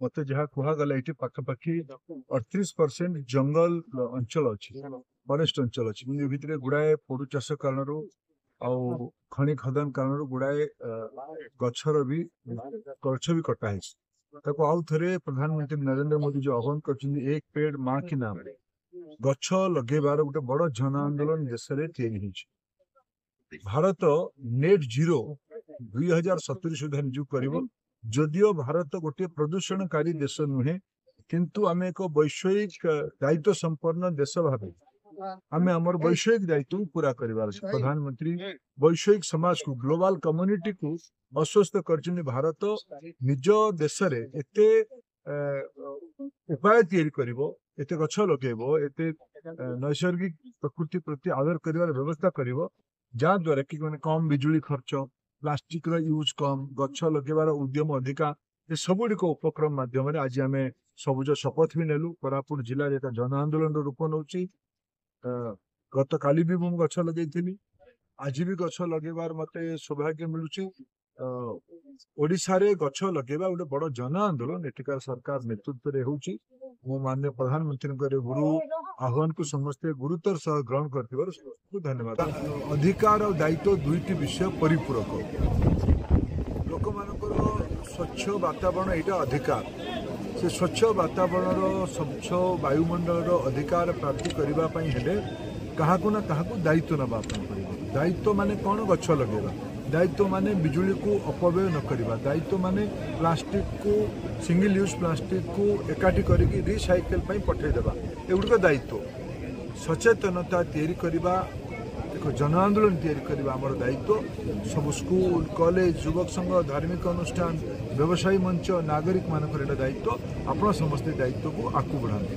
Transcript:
मत जहाँ कहगला ये पाखापाखि 38% जंगल अंचल अच्छी फरेस्ट अंचल अच्छी भितर गुड़ाए पोड़ू चाष कारण आउ खनि खदान कारण गुड़ाए गछर भी गछ भी कटा आउ थे प्रधानमंत्री नरेंद्र मोदी जो आह्वान कर एक पेड़ माँ की नाम गछ लगेबार गोटे बड़ जन आंदोलन देश में भारत नेट जीरो 2070 सुधा निजु कर जदियो भारत गोटे प्रदूषणकारी देश नुहे किंतु आम एक वैषयिक दायित्व संपन्न देश भाव आम आमर वैषयिक दायित्व पूरा कर प्रधानमंत्री वैषयिक समाज को ग्लोबल कम्युनिटी को आश्वस्त कर भारत निज देश एते उपाय एते गछ लगेब एते नैसर्गिक प्रकृति प्रति आदर कर व्यवस्था कर जहाद्वारा कि कम बिजुली खर्च प्लास्टिक यूज कम गछ लगेबार उद्यम अधिका ये सबुड़िक उपक्रम माध्यम आज आम सबुज शपथ भी नेलु कोरापुट जिले में जन आंदोलन रूप नौ गत काली भी मुझे गछ लगे आज भी गछ लगेबार मत सौभाग्य मिलूँ ओडिशा रे गछ लगेबा गोटे बड़ जन आंदोलन एटिकार सरकार नेतृत्व में होउची मो माननीय प्रधानमंत्री गुरु आह्वान को समस्ते गुरुतर सह ग्रहण कर धन्यवाद। अधिकार और दायित्व दुईटी विषय परिपूरक लोक मानकर स्वच्छ वातावरण यहाँ अधिकार से स्वच्छ वातावरण स्वच्छ वायुमंडल अधिकार प्राप्ति करने क्या दायित्व नवा दायित्व माने कौन गछ लगेगा दायित्व माने बिजुली को अपव्यय न करवा दायित्व माने प्लास्टिक को सिंगल यूज प्लास्टिक को एकाठी करके रिसाइकल पठेदेवा एगुड़िक दायित्व सचेतनता तैयारी करवा एक जन आंदोलन तैयारी करवा आमर दायित्व सब स्कूल कॉलेज युवक संघ धार्मिक अनुष्ठान व्यवसायी मंच नागरिक मानकर दायित्व आपण समस्त दायित्व को आगू बढ़ाते।